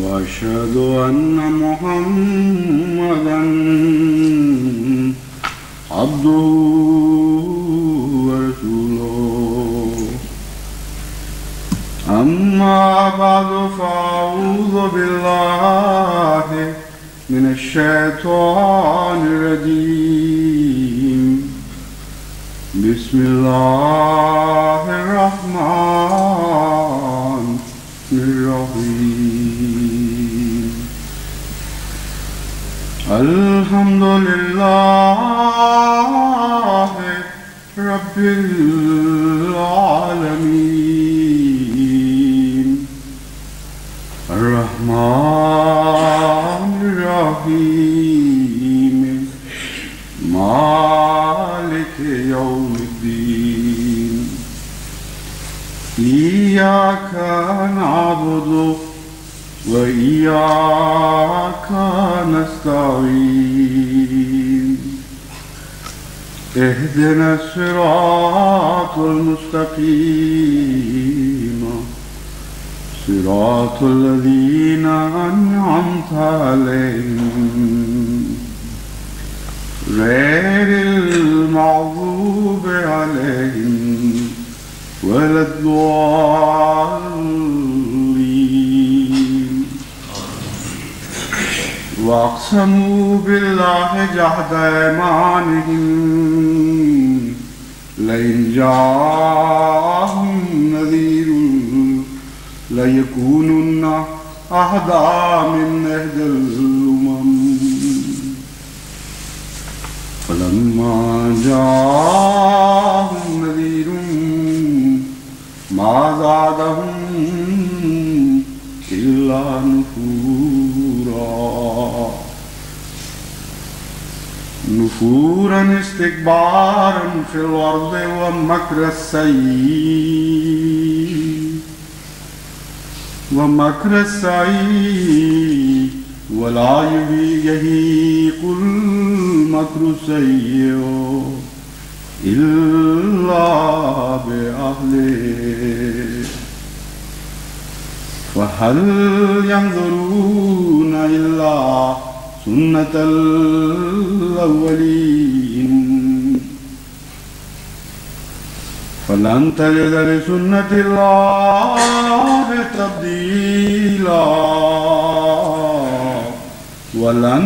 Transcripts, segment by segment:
وأشهد أن محمدًا عبده ورسوله. أما بعد فأعوذ بالله من الشيطان الرجيم. بسم الله الرحمن الرحيم. الحمد لله رب العالمين الرحمن الرحيم مالك يوم الدين. إياك نعبد وإياك نستعين. اهدنا الصراط المستقيم صراط الذين أنعمت عليهم غير المغضوب عليهم ولا الضالين. واقسموا بالله جهد أيمانهم لئن جاءهم نذير ليكونن أهدى من إحدى الأمم. فلما جاءهم نذير ما زادهم إلا نفورا استكبارا في الأرض ومكر السيء ولا يحيق المكر السيء إلا بأهله. فهل ينظرون إلا سنة الأولين فلن تجد لسنة الله تبديلا ولن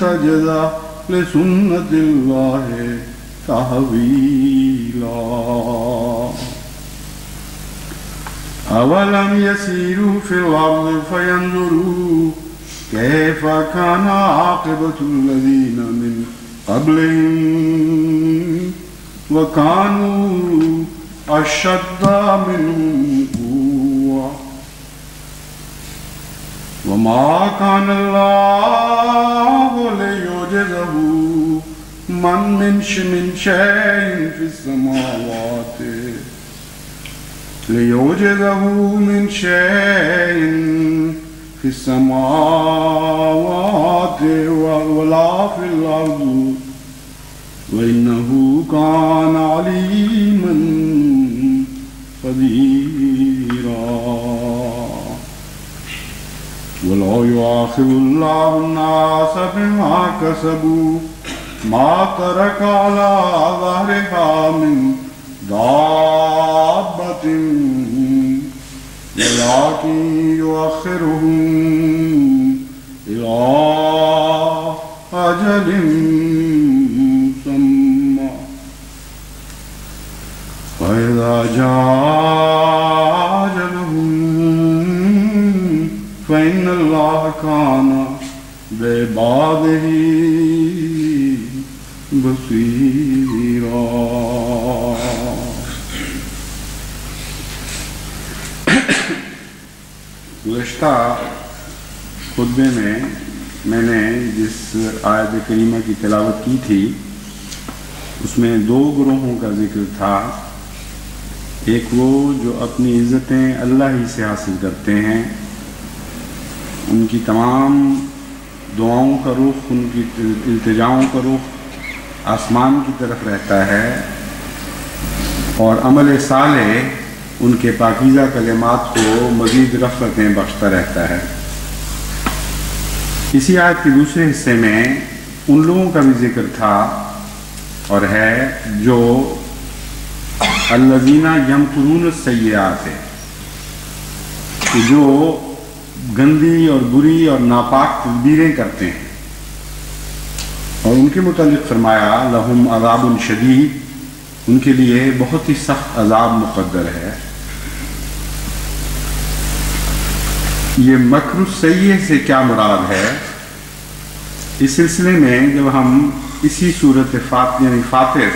تجد لسنة الله تحويلا. أولم يسيروا في الأرض فينظروا كيف كان عاقبة الذين من قبلهم وكانوا أشد منهم قوة وما كان الله ليعجزه من شيء في السماوات في السماوات ولا في الأرض وإنه كان عليما قديرا. ولو يؤاخذ الله الناس بما كسبوا ما ترك على ظهرها من دابة ولكن يؤخرهم إلى أجل مسمى فإذا جاء أجلهم فإن الله كان بعباده بصيرا. گزشتہ خطبے میں نے جس آیت کریمہ کی تلاوت کی تھی اس میں دو گروہوں کا ذکر تھا. ایک وہ جو اپنی عزتیں اللہ ہی سے حاصل کرتے ہیں، ان کی تمام دعاؤں کا رخ، ان کی التجاؤں کا رخ آسمان کی طرف رہتا ہے، اور عمل صالح ان کے پاکیزہ کلمات کو مزید رفعتیں بخشتا رہتا ہے. اسی آیت کے دوسرے حصے میں ان لوگوں کا بھی ذکر تھا اور ہے جو الذین یمکرون السیئات ہے، کہ جو گندی اور بری اور ناپاک تدبیریں کرتے ہیں، اور ان کے متعلق فرمایا لہم عذاب شدید، ان کے لیے بہت ہی سخت عذاب مقدر ہے۔ یہ مکر السیئ سے کیا مراد ہے؟ اس سلسلے میں جب ہم اسی صورت فاطر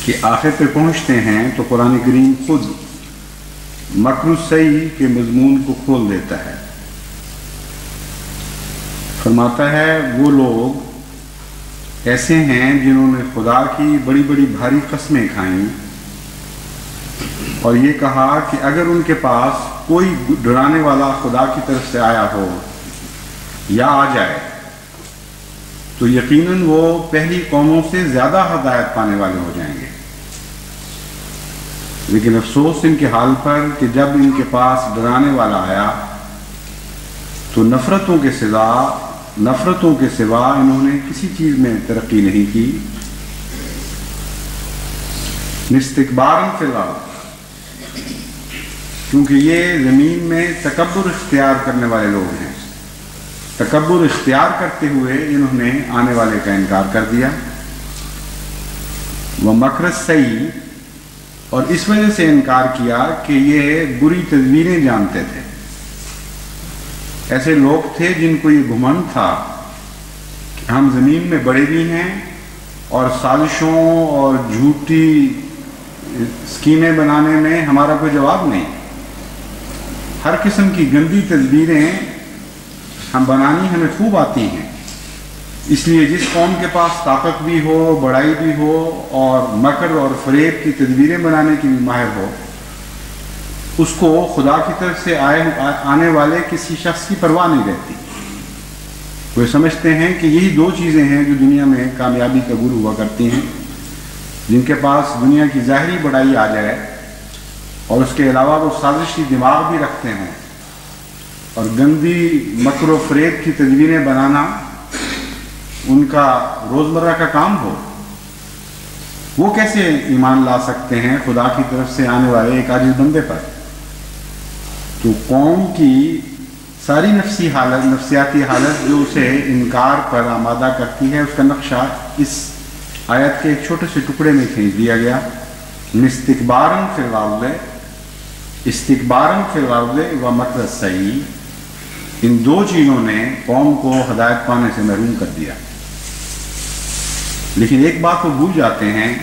کے آخر پہ پہنچتے ہیں تو قرآن کریم خود مکر السیئ کے مضمون کو کھول دیتا ہے، فرماتا ہے وہ لوگ ایسے ہیں جنہوں نے خدا کی بڑی بڑی بھاری قسمیں کھائیں اور یہ کہا کہ اگر ان کے پاس کوئی ڈرانے والا خدا کی طرف سے آیا ہو یا آ جائے تو یقیناً وہ پہلی قوموں سے زیادہ ہدایت پانے والے ہو جائیں گے۔ لیکن افسوس ان کے حال پر کہ جب ان کے پاس ڈرانے والا آیا تو نفرتوں کے سوا انہوں نے کسی چیز میں ترقی نہیں کی۔ استکباراً فی الارض، کیونکہ یہ زمین میں تکبر اختیار کرنے والے لوگ ہیں، تکبر اختیار کرتے ہوئے انہوں نے آنے والے کا انکار کر دیا۔ ومکر السیئ، اور اس وجہ سے انکار کیا کہ یہ بری تدبیریں جانتے تھے۔ ایسے لوگ تھے جن کو یہ گھمنڈ تھا کہ ہم زمین میں بڑے بھی ہیں اور سازشوں اور جھوٹی اسکیمیں بنانے میں ہمارا کوئی جواب نہیں، ہر قسم کی گندی تدبیریں ہم بنانی ہمیں خوب آتی ہیں، اس لیے جس قوم کے پاس طاقت بھی ہو، بڑائی بھی ہو اور مکر اور فریب کی تدبیریں بنانے کی بھی ماہر ہو، اس کو خدا کی طرف سے آنے والے کسی شخص کی پرواہ نہیں رہتی۔ وہ سمجھتے ہیں کہ یہی دو چیزیں ہیں جو دنیا میں کامیابی کا گرو ہوا کرتی ہیں، جن کے پاس دنیا کی ظاہری بڑائی آ جائے اور اس کے علاوہ وہ سازشی دماغ بھی رکھتے ہیں اور گندی مکر و فریب کی تدبیریں بنانا ان کا روزمرہ کا کام ہو۔ وہ کیسے ایمان لا سکتے ہیں خدا کی طرف سے آنے والے ایک عاجز بندے پر؟ تو قوم کی ساری نفسیاتی حالت جو اسے انکار پر آمادہ کرتی ہے، اس کا نقشہ اس آیت کے ایک چھوٹے سے ٹکڑے میں کھینچ دیا گیا۔ استکباراً فی الارض ومکر السیئ، ان دو چیزوں نے قوم کو ہدایت پانے سے محروم کر دیا۔ لیکن ایک بات وہ بھول جاتے ہیں،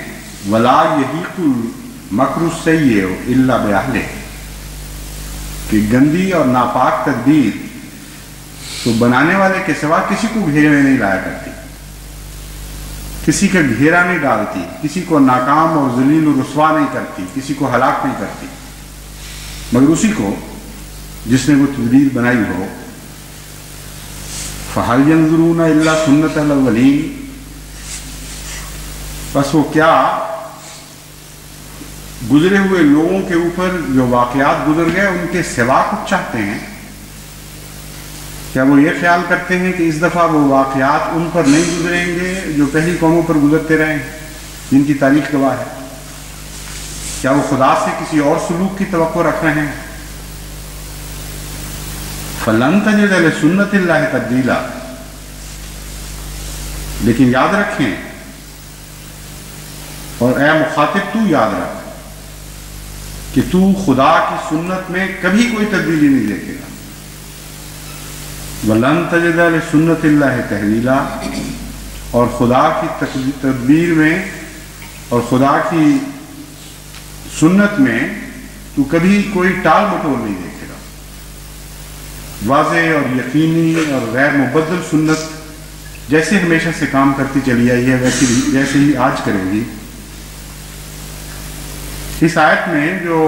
وَلَا يَحِيقُ الْمَكْرُ السَّيِّئُ إِلَّا بِأَهْلِهِ، کہ گندی اور ناپاک تدبیر تو بنانے والے کے سوا کسی کو گھیرے میں نہیں لایا کرتی، کسی کا گھیرا نہیں ڈالتی، کسی کو ناکام اور ذلیل و رسوا نہیں کرتی، کسی کو ہلاک نہیں کرتی، مگر اسی کو جس نے وہ تدبیر بنائی ہو۔ فَهَلْ يَنظُرُونَ إِلَّا سُنَّةَ الْأَوَّلِينَ، بس وہ کیا گزرے ہوئے لوگوں کے اوپر جو واقعات گزر گئے ان کے سوا کچھ چاہتے ہیں؟ کیا وہ یہ خیال کرتے ہیں کہ اس دفعہ وہ واقعات ان پر نہیں گزریں گے جو پہلی قوموں پر گزرتے رہے ہیں، جن کی تاریخ گواہ ہے؟ کیا وہ خدا سے کسی اور سلوک کی توقع رکھ رہے ہیں؟ فَلَن تَجِدَ لِسُنَّتِ اللَّهِ تَبْدِيلًا، لیکن یاد رکھیں، اور اے مخاطب تو یاد رکھ کہ تو خدا کی سنت میں کبھی کوئی تبدیلی نہیں دیکھے گا۔ وَلَن تَجِدَ لِسُنَّتِ اللَّهِ تَحْوِيلًا، اور خدا کی تدبیر میں اور خدا کی سنت میں تو کبھی کوئی ٹال مٹول نہیں دیکھے گا۔ واضح اور یقینی اور غیر مبدل سنت جیسے ہمیشہ سے کام کرتی چلی آئی ہے ویسے ہی آج کرے گی۔ اس آیت میں جو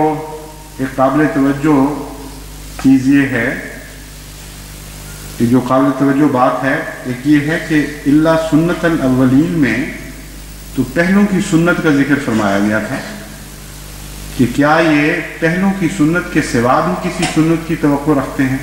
ایک قابل توجہ چیز یہ ہے کہ جو قابل توجہ بات ہے، ایک یہ ہے کہ الا سنت الاولین میں تو پہلوں کی سنت کا ذکر فرمایا گیا تھا کہ کیا یہ پہلوں کی سنت کے سوا بھی کسی سنت کی توقع رکھتے ہیں؟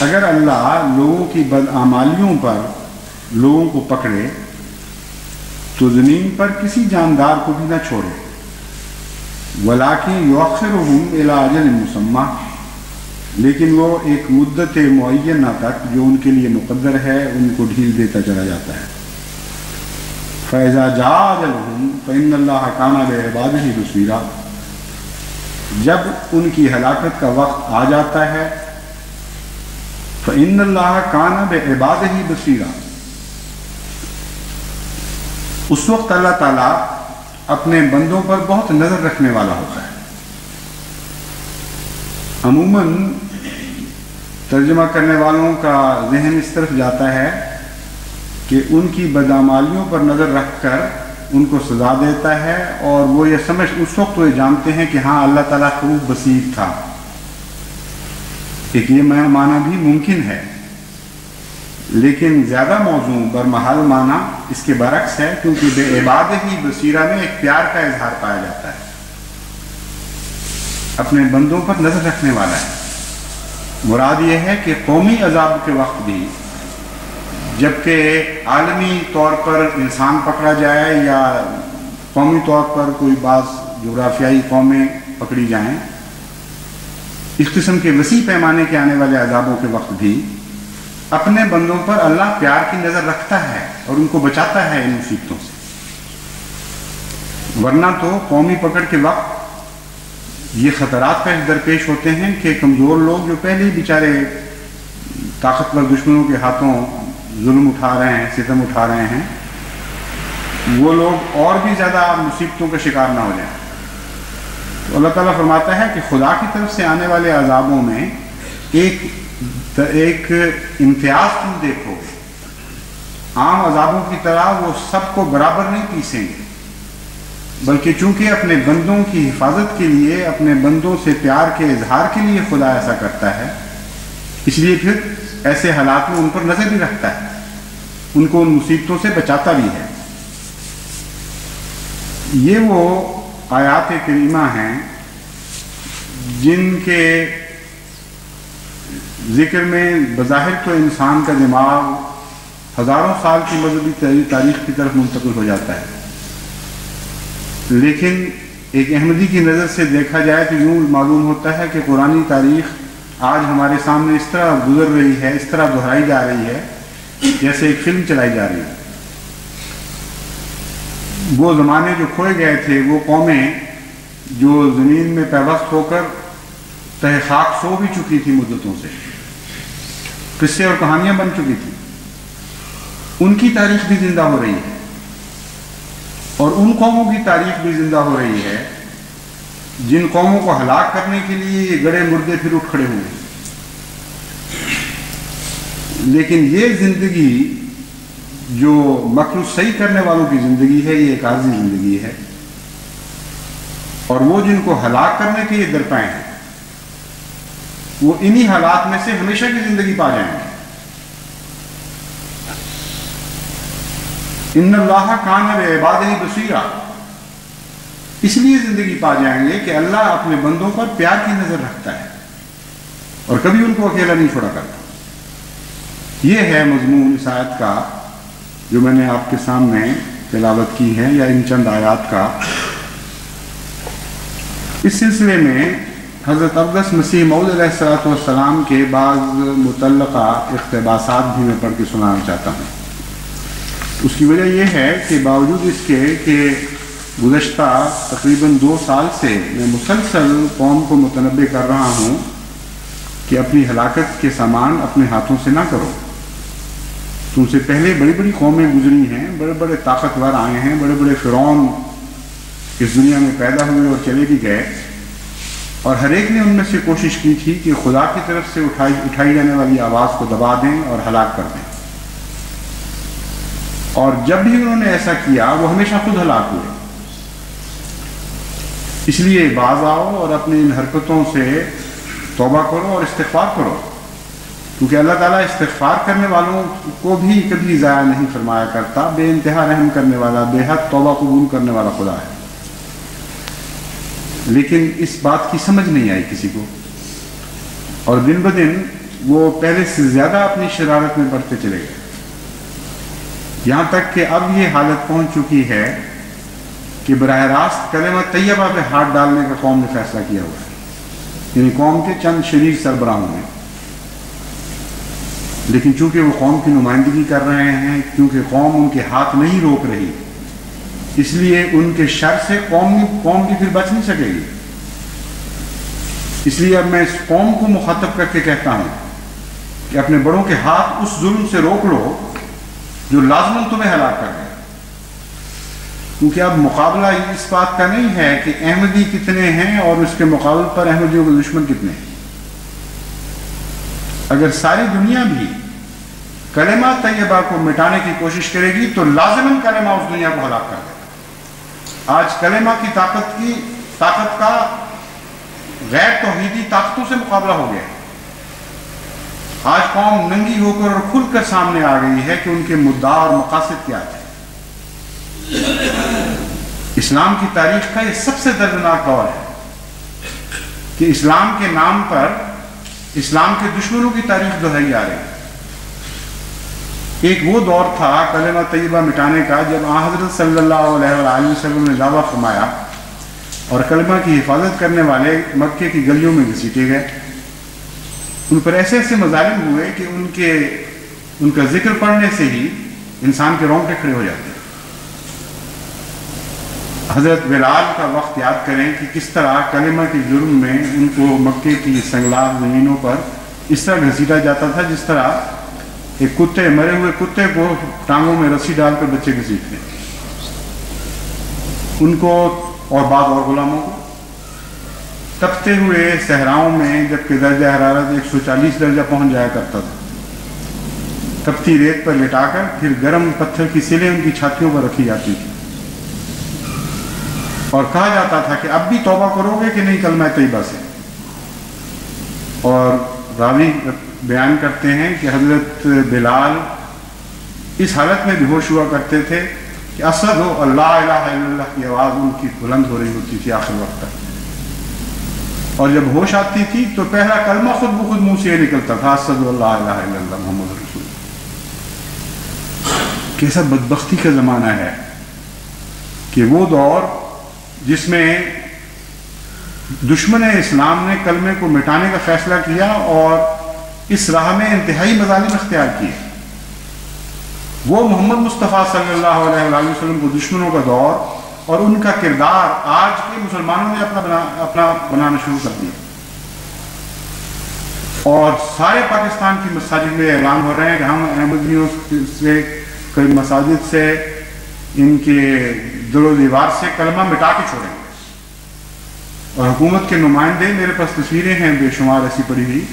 اگر اللہ لوگوں کی بدعمالیوں پر لوگوں کو پکڑے تو زمین پر کسی جاندار کو بھی نہ چھوڑے، وَلَٰكِن يُؤَخِّرُهُمْ إِلَىٰ أَجَلٍ مُّسَمًّى، لیکن وہ ایک مدت معینہ تک جو ان کے لیے مقدر ہے ان کو ڈھیل دیتا چلا جاتا ہے۔ فَإِذَا جَاءَ أَجَلُهُمْ فَإِنَّ اللَّهَ كَانَ بِعِبَادِهِ بَصِيرًا، جب ان کی ہلاکت کا وقت آ جاتا ہے فَإِنَّ اللَّهَ كَانَ بِعِبَادِهِ بَصِيرًا، اس وقت اللہ تعالیٰ اپنے بندوں پر بہت نظر رکھنے والا ہوتا ہے۔ عموماً ترجمہ کرنے والوں کا ذہن اس طرف جاتا ہے کہ ان کی بدعمالیوں پر نظر رکھ کر ان کو سزا دیتا ہے، اور وہ یہ سمجھ اس وقت وہ یہ جانتے ہیں کہ ہاں اللہ تعالیٰ خوب بصیر تھا۔ ایک یہ معنی بھی ممکن ہے، لیکن زیادہ موزوں برمحل معنی اس کے برعکس ہے، کیونکہ بے عبادہ بصیرہ میں ایک پیار کا اظہار پایا جاتا ہے، اپنے بندوں پر نظر رکھنے والا ہے۔ مراد یہ ہے کہ قومی عذاب کے وقت بھی، جبکہ عالمی طور پر انسان پکڑا جائے یا قومی طور پر کوئی بعض جغرافیائی قومیں پکڑی جائیں، اس قسم کے وسیع پیمانے کے آنے والے عذابوں کے وقت بھی اپنے بندوں پر اللہ پیار کی نظر رکھتا ہے اور ان کو بچاتا ہے ان مصیبتوں سے۔ ورنہ تو قومی پکڑ کے وقت یہ خطرات پیش درپیش ہوتے ہیں کہ کمزور لوگ جو پہلے ہی بیچارے طاقتور دشمنوں کے ہاتھوں ظلم اٹھا رہے ہیں، ستم اٹھا رہے ہیں، وہ لوگ اور بھی زیادہ مصیبتوں کا شکار نہ ہو جائیں۔ تو اللہ تعالیٰ فرماتا ہے کہ خدا کی طرف سے آنے والے عذابوں میں ایک امتیاز تم دیکھو، عام عذابوں کی طرح وہ سب کو برابر نہیں پیسیں گے، بلکہ چونکہ اپنے بندوں کی حفاظت کے لیے، اپنے بندوں سے پیار کے اظہار کے لیے خدا ایسا کرتا ہے، اس لیے پھر ایسے حالات میں ان پر نظر بھی رکھتا ہے، ان کو ان مصیبتوں سے بچاتا بھی ہے۔ یہ وہ آیات کریمہ ہیں جن کے ذکر میں بظاہر تو انسان کا دماغ ہزاروں سال کی مذہبی تاریخ کی طرف منتقل ہو جاتا ہے، لیکن ایک احمدی کی نظر سے دیکھا جائے تو یوں معلوم ہوتا ہے کہ قرآنی تاریخ آج ہمارے سامنے اس طرح گزر رہی ہے، اس طرح دہرائی جا رہی ہے جیسے ایک فلم چلائی جا رہی ہے۔ وہ زمانے جو کھوئے گئے تھے، وہ قومیں جو زمین میں پیوست ہو کر تہ خاک سو بھی چکی تھی مدتوں سے، قصے اور کہانیاں بن چکی تھی، ان کی تاریخ بھی زندہ ہو رہی ہے، اور ان قوموں کی تاریخ بھی زندہ ہو رہی ہے جن قوموں کو ہلاک کرنے کے لیے یہ گڑے مردے پھر اٹھ کھڑے ہوئے۔ لیکن یہ زندگی جو مکر صحیح کرنے والوں کی زندگی ہے، یہ ایک عارضی زندگی ہے، اور وہ جن کو ہلاک کرنے کے یہ درپائے ہیں، وہ انہی حالات میں سے ہمیشہ کی زندگی پا جائیں گے۔ ان اللہ کان بعبادہ بصیرا، اس لیے زندگی پا جائیں گے کہ اللہ اپنے بندوں پر پیار کی نظر رکھتا ہے اور کبھی ان کو اکیلا نہیں چھوڑا کرتا۔ یہ ہے مضمون اس آیت کا جو میں نے آپ کے سامنے تلاوت کی ہے، یا ان چند آیات کا۔ اس سلسلے میں حضرت اقدس مسیح موعود علیہ السلام کے بعض متعلقہ اقتباسات بھی میں پڑھ کے سنانا چاہتا ہوں۔ اس کی وجہ یہ ہے کہ باوجود اس کے کہ گزشتہ تقریباً 2 سال سے میں مسلسل قوم کو متنبہ کر رہا ہوں کہ اپنی ہلاکت کے سامان اپنے ہاتھوں سے نہ کرو۔ تم سے پہلے بڑی بڑی قومیں گزری ہیں، بڑے بڑے طاقتور آئے ہیں، بڑے بڑے فرعون اس دنیا میں پیدا ہوئے اور چلے بھی گئے، اور ہر ایک نے ان میں سے کوشش کی تھی کہ خدا کی طرف سے اٹھائی جانے والی آواز کو دبا دیں اور ہلاک کر دیں، اور جب بھی انہوں نے ایسا کیا وہ ہمیشہ خود ہلاک ہوئے۔ اس لیے باز آؤ اور اپنی ان حرکتوں سے توبہ کرو اور استغفار کرو، کیونکہ اللہ تعالیٰ استغفار کرنے والوں کو بھی کبھی ضائع نہیں فرمایا کرتا، بے انتہا رحم کرنے والا، بے حد توبہ قبول کرنے والا خدا ہے۔ لیکن اس بات کی سمجھ نہیں آئی کسی کو، اور دن بدن وہ پہلے سے زیادہ اپنی شرارت میں بڑھتے چلے گئے، یہاں تک کہ اب یہ حالت پہنچ چکی ہے کہ براہ راست کلمہ طیبہ پہ ہاتھ ڈالنے کا قوم نے فیصلہ کیا ہوا ہے، یعنی قوم کے چند شریر سربراہوں نے۔ لیکن چونکہ وہ قوم کی نمائندگی کر رہے ہیں، کیونکہ قوم ان کے ہاتھ نہیں روک رہی، اس لیے ان کے شر سے قوم بھی پھر بچ نہیں سکے گی۔ اس لیے اب میں اس قوم کو مخاطب کر کے کہتا ہوں کہ اپنے بڑوں کے ہاتھ اس ظلم سے روک لو جو لازماً تمہیں ہلاک کر گئے، کیونکہ اب مقابلہ اس بات کا نہیں ہے کہ احمدی کتنے ہیں اور اس کے مقابل پر احمدیوں کے دشمن کتنے ہیں۔ اگر ساری دنیا بھی کلمہ طیبہ کو مٹانے کی کوشش کرے گی تو لازماً کلمہ اس دنیا کو ہلاک کر دے گا۔ آج کلمہ کی طاقت کا غیر توحیدی طاقتوں سے مقابلہ ہو گیا ہے۔ آج قوم ننگی ہو کر اور کھل کر سامنے آ گئی ہے کہ ان کے مدعا اور مقاصد کیا تھے۔ اسلام کی تاریخ کا یہ سب سے دردناک دور ہے کہ اسلام کے نام پر اسلام کے دشمنوں کی تاریخ دہرائی آ رہی ہے۔ ایک وہ دور تھا کلمہ طیبہ مٹانے کا جب حضرت صلی اللہ علیہ وآلہ وسلم نے دعویٰ فرمایا اور کلمہ کی حفاظت کرنے والے مکے کی گلیوں میں گھسیٹے گئے۔ ان پر ایسے ایسے مظالم ہوئے کہ ان کا ذکر پڑھنے سے ہی انسان کے رونگٹے کھڑے ہو جاتے ہیں۔ حضرت بلال کا وقت یاد کریں کہ کس طرح کلمہ کے جرم میں ان کو مکے کی سنگلاخ زمینوں پر اس طرح گھسیٹا جاتا تھا جس طرح ایک مرے ہوئے کتے کو ٹانگوں میں رسی ڈال کر بچے گھسیٹتے ہیں۔ ان کو اور بعض اور غلاموں کو تپتے ہوئے صحراؤں میں جبکہ درجہ حرارت 140 درجہ پہنچ جایا کرتا تھا، تپتی ریت پر لٹا کر پھر گرم پتھر کی سلیں ان کی چھاتیوں پر رکھی جاتی تھی اور کہا جاتا تھا کہ اب بھی توبہ کرو گے کہ نہیں کلمہ طیبہ سے۔ اور راوی بیان کرتے ہیں کہ حضرت بلال اس حالت میں بے ہوش ہوا کرتے تھے کہ اسد ہو اللہ الہ الا اللہ کی آواز ان کی بلند ہو رہی ہوتی تھی آخر وقت تک، اور جب ہوش آتی تھی تو پہلا کلمہ خود بخود منہ سے نکلتا تھا، اسد اللہ الہ الا اللہ محمد رسول اللہ۔ کیسا بدبختی کا زمانہ ہے کہ وہ دور جس میں دشمن اسلام نے کلمے کو مٹانے کا فیصلہ کیا اور اس راہ میں انتہائی مظالم اختیار کیے، وہ محمد مصطفیٰ صلی اللہ علیہ وآلہ وسلم کو دشمنوں کا دور اور ان کا کردار آج کے مسلمانوں نے اپنا بنانا شروع کر دیا، اور سارے پاکستان کی مساجد میں اعلان ہو رہے ہیں کہ ہم احمدیوں سے کئی مساجد سے ان کے دل و دیوار سے کلمہ مٹا کے چھوڑیں گے۔ اور حکومت کے نمائندے، میرے پاس تصویریں ہیں بے شمار ایسی پڑی ہوئی،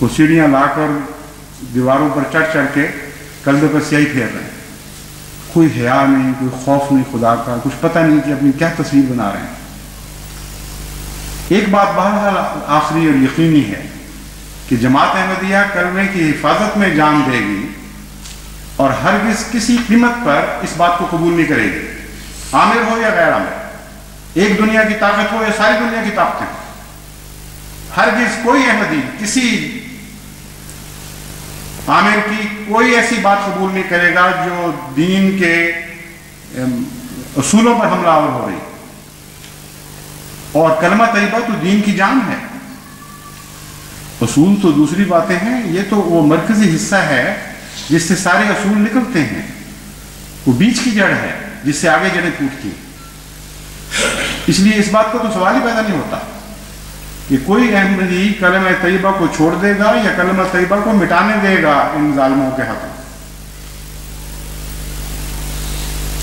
وہ سیڑھیاں لا کر دیواروں پر چڑھ چڑھ کے کلمے پر سیاہی پھیر رہے ہیں۔ کوئی حیا نہیں، کوئی خوف نہیں خدا کا، کچھ پتہ نہیں کہ اپنی کیا تصویر بنا رہے ہیں۔ ایک بات بہرحال آخری اور یقینی ہے کہ جماعت احمدیہ کلمے کی حفاظت میں جان دے گی اور ہرگز کسی قیمت پر اس بات کو قبول نہیں کرے گی، عامر ہو یا غیر عامر، ایک دنیا کی طاقت ہو یا ساری دنیا کی طاقتیں۔ ہرگز کوئی احمدی کسی عامر کی کوئی ایسی بات قبول نہیں کرے گا جو دین کے اصولوں پر حملہ آور ہو رہی، اور کلمہ طیبہ تو دین کی جان ہے۔ اصول تو دوسری باتیں ہیں، یہ تو وہ مرکزی حصہ ہے جس سے سارے اصول نکلتے ہیں، وہ بیچ کی جڑ ہے جس سے آگے جڑیں پھوٹتی۔ اس لیے اس بات کا تو سوال ہی پیدا نہیں ہوتا کہ کوئی احمدی کلمہ طیبہ کو چھوڑ دے گا یا کلمہ طیبہ کو مٹانے دے گا ان ظالموں کے ہاتھوں۔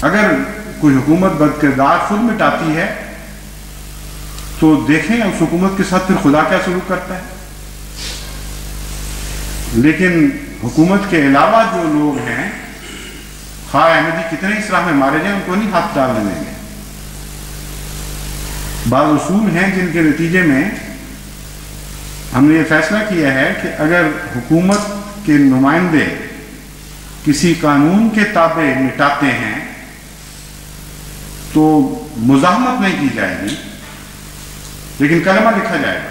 اگر کوئی حکومت بد کردار خود مٹاتی ہے تو دیکھیں اس حکومت کے ساتھ پھر خدا کیا سلوک کرتا ہے۔ لیکن حکومت کے علاوہ جو لوگ ہیں، خواہ احمدی کتنے اس راہ میں مارے جائیں، ان کو نہیں ہاتھ ڈالنے دیں گے۔ بعض اصول ہیں جن کے نتیجے میں ہم نے یہ فیصلہ کیا ہے کہ اگر حکومت کے نمائندے کسی قانون کے تابع مٹاتے ہیں تو مزاحمت نہیں کی جائے گی، لیکن کلمہ لکھا جائے گا۔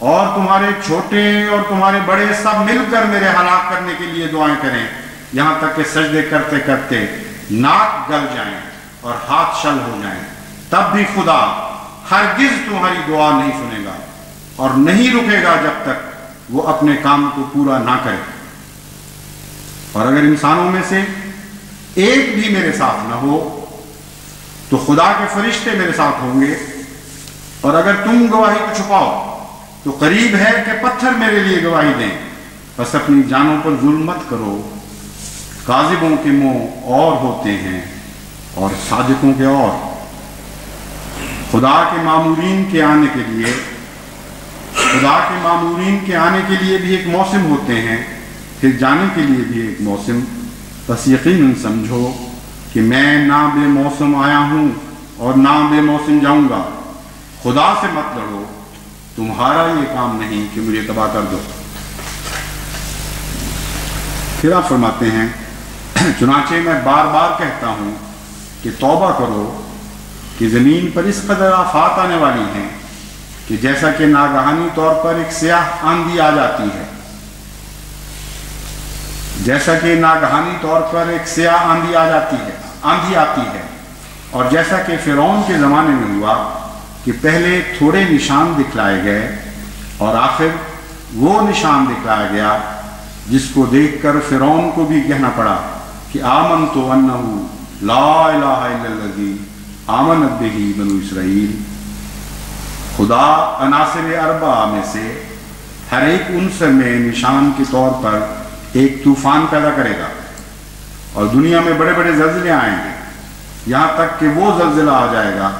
اور تمہارے چھوٹے اور تمہارے بڑے سب مل کر میرے ہلاک کرنے کے لیے دعائیں کریں، یہاں تک کہ سجدے کرتے کرتے ناک گل جائیں اور ہاتھ شل ہو جائیں، تب بھی خدا ہرگز تمہاری دعا نہیں سنے گا اور نہیں رکے گا جب تک وہ اپنے کام کو پورا نہ کرے۔ اور اگر انسانوں میں سے ایک بھی میرے ساتھ نہ ہو تو خدا کے فرشتے میرے ساتھ ہوں گے، اور اگر تم گواہی کو چھپاؤ تو قریب ہے کہ پتھر میرے لیے گواہی دیں۔ بس اپنی جانوں پر ظلم مت کرو، کاذبوں کے منہ اور ہوتے ہیں اور صادقوں کے اور۔ خدا کے مامورین کے آنے کے لیے بھی ایک موسم ہوتے ہیں، پھر جانے کے لیے بھی ایک موسم۔ بس یقیناً سمجھو کہ میں نہ بے موسم آیا ہوں اور نہ بے موسم جاؤں گا۔ خدا سے مت لڑو، تمہارا یہ کام نہیں کہ مجھے تباہ کر دو۔ پھر آپ فرماتے ہیں، چنانچہ میں بار بار کہتا ہوں کہ توبہ کرو، کہ زمین پر اس قدر آفات آنے والی ہیں کہ جیسا کہ ناگہانی طور پر ایک سیاہ آندھی آ جاتی ہے، آندھی آتی ہے، اور جیسا کہ فرعون کے زمانے میں ہوا کہ پہلے تھوڑے نشان دکھلائے گئے اور آخر وہ نشان دکھلایا گیا جس کو دیکھ کر فرعون کو بھی کہنا پڑا کہ آمنت انہ لا الہ الا الذی آمنت بہ بنو اسرائیل۔ خدا عناصر اربعہ میں سے ہر ایک عنصر میں نشان کے طور پر ایک طوفان پیدا کرے گا، اور دنیا میں بڑے بڑے زلزلے آئیں گے، یہاں تک کہ وہ زلزلہ آ جائے گا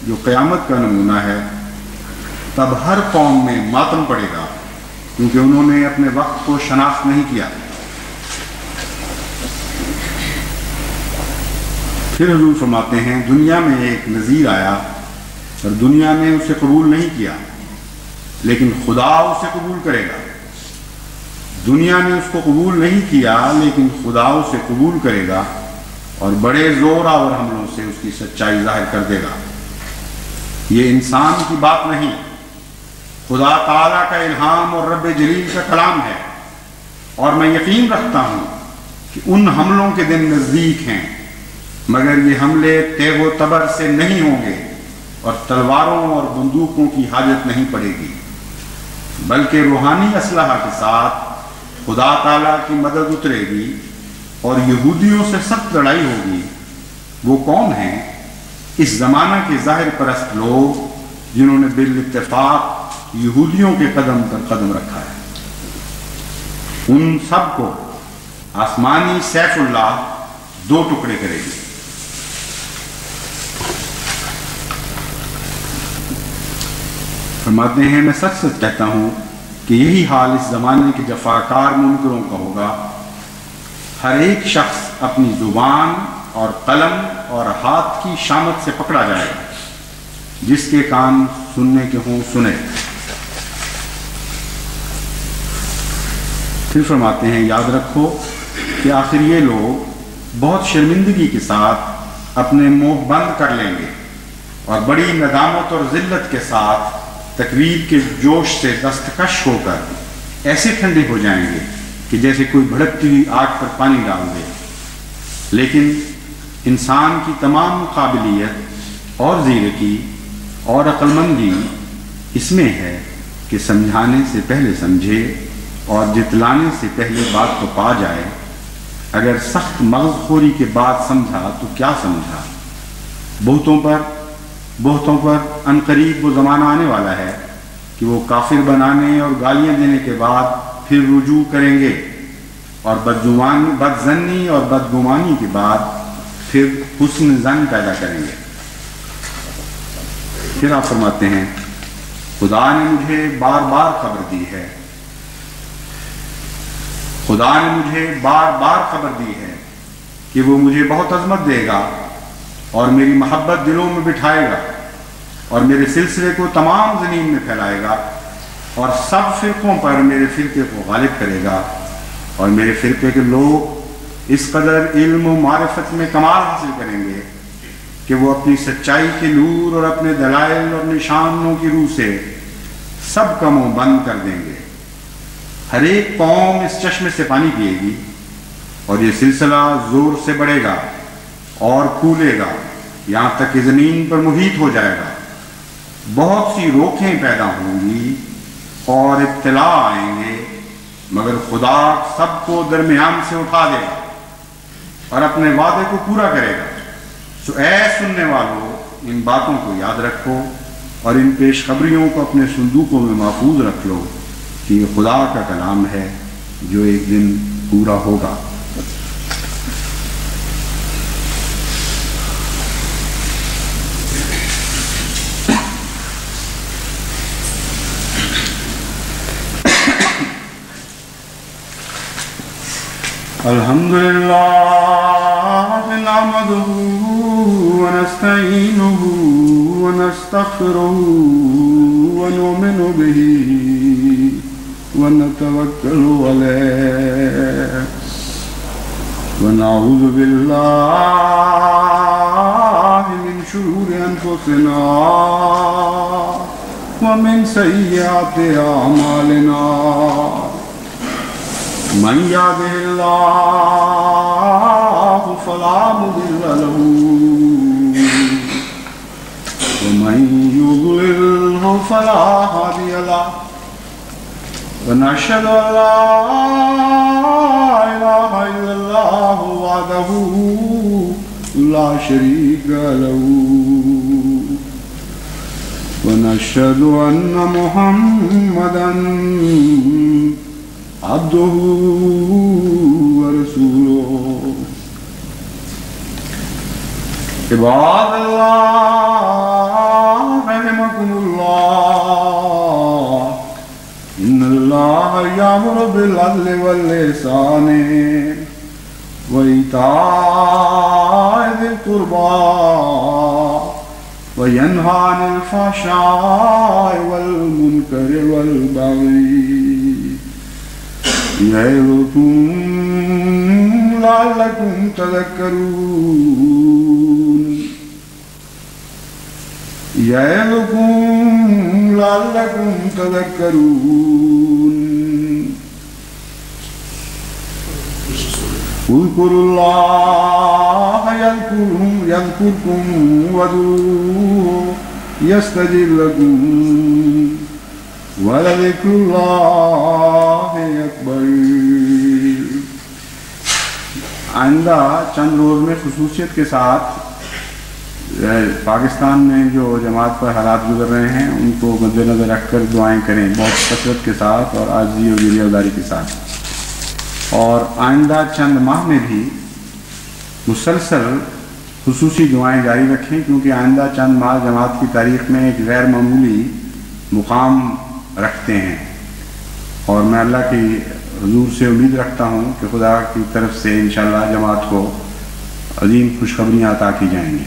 جو قیامت کا نمونہ ہے۔ تب ہر قوم میں ماتم پڑے گا، کیونکہ انہوں نے اپنے وقت کو شناخت نہیں کیا۔ پھر حضور فرماتے ہیں، دنیا میں ایک نذیر آیا اور دنیا نے اسے قبول نہیں کیا، لیکن خدا اسے قبول کرے گا۔ دنیا نے اس کو قبول نہیں کیا، لیکن خدا اسے قبول کرے گا اور بڑے زور آور حملوں سے اس کی سچائی ظاہر کر دے گا۔ یہ انسان کی بات نہیں، خدا تعالیٰ کا الہام اور رب جلیل کا کلام ہے، اور میں یقین رکھتا ہوں کہ ان حملوں کے دن نزدیک ہیں، مگر یہ حملے تیغ و تبر سے نہیں ہوں گے اور تلواروں اور بندوقوں کی حاجت نہیں پڑے گی، بلکہ روحانی اسلحہ کے ساتھ خدا تعالیٰ کی مدد اترے گی اور یہودیوں سے سخت لڑائی ہوگی۔ وہ کون ہیں؟ اس زمانہ کے ظاہر پرست لوگ جنہوں نے بالاتفاق یہودیوں کے قدم پر قدم رکھا ہے۔ ان سب کو آسمانی سیف اللہ دو ٹکڑے کرے گی۔ فرماتے ہیں، میں سچ سچ کہتا ہوں کہ یہی حال اس زمانے کے جفاکار منکروں کا ہوگا۔ ہر ایک شخص اپنی زبان اور قلم اور ہاتھ کی شامت سے پکڑا جائے گا، جس کے کان سننے کے ہوں سنے۔ پھر فرماتے ہیں، یاد رکھو کہ آخر یہ لوگ بہت شرمندگی کے ساتھ اپنے منہ بند کر لیں گے اور بڑی ندامت اور ذلت کے ساتھ تکبیر کے جوش سے دستکش ہو کر ایسے ٹھنڈے ہو جائیں گے کہ جیسے کوئی بھڑکتی ہوئی آگ پر پانی ڈال دے۔ لیکن انسان کی تمام قابلیت اور زیرکی اور عقل مندی اس میں ہے کہ سمجھانے سے پہلے سمجھے اور جتلانے سے پہلے بات کو پا جائے۔ اگر سخت مغز خوری کے بعد سمجھا تو کیا سمجھا؟ بہتوں پر عنقریب وہ زمانہ آنے والا ہے کہ وہ کافر بنانے اور گالیاں دینے کے بعد پھر رجوع کریں گے، اور بدظنی اور بدگمانی کے بعد پھر حسن ظن پیدا کریں گے۔ پھر آپ فرماتے ہیں، خدا نے مجھے بار بار خبر دی ہے کہ وہ مجھے بہت عظمت دے گا اور میری محبت دلوں میں بٹھائے گا اور میرے سلسلے کو تمام زمین میں پھیلائے گا اور سب فرقوں پر میرے فرقے کو غالب کرے گا، اور میرے فرقے کے لوگ اس قدر علم و معرفت میں کمال حاصل کریں گے کہ وہ اپنی سچائی کے نور اور اپنے دلائل اور نشانوں کی روح سے سب کا منہ بند کر دیں گے. ہر ایک قوم اس چشمے سے پانی پیے گی اور یہ سلسلہ زور سے بڑھے گا اور پھولے گا یہاں تک کہ زمین پر محیط ہو جائے گا. بہت سی روکیں پیدا ہوں گی اور ابتلا آئیں گے، مگر خدا سب کو درمیان سے اٹھا دے گا اور اپنے وعدے کو پورا کرے گا. سو اے سننے والوں، ان باتوں کو یاد رکھو اور ان پیش خبریوں کو اپنے صندوقوں میں محفوظ رکھ لو کہ یہ خدا کا کلام ہے جو ایک دن پورا ہوگا. الحمدللہ نحمدہ ونستعینہ ونستغفرہ ونؤمن بہ ونتوکل علیہ ونعوذ باللہ من شرور انفسنا ومن سیئات اعمالنا. من يهده الله فلا مضل له ومن يضلل فلا هادي له ونشهد أن لا إله إلا الله وحده لا شريك له ونشهد أن محمدا عبده ورسوله. عباد الله رحمكم الله إن الله يأمر بالعدل والإحسان وإيتاء ذي القربى وينهى عن الفحشاء والمنكر والبغي يعظكم لعلكم تذكرون. يعظكم لعلكم تذكرون. اذكروا الله يذكركم وادعوه يستجب لكم وَلَذِكْرُ اللَّهِ أَكْبَرُ. آئندہ چند روز میں خصوصیت کے ساتھ پاکستان میں جو جماعت پر حالات گزر رہے ہیں ان کو مد نظر رکھ کر دعائیں کریں، بہت کثرت کے ساتھ اور عاجزی اور گریہ‌داری کے ساتھ. اور آئندہ چند ماہ میں بھی مسلسل خصوصی دعائیں جاری رکھیں، کیونکہ آئندہ چند ماہ جماعت کی تاریخ میں ایک غیر معمولی مقام رکھتے ہیں. اور میں اللہ کی حضور سے امید رکھتا ہوں کہ خدا کی طرف سے انشاءاللہ جماعت کو عظیم خوشخبریاں عطا کی جائیں گی.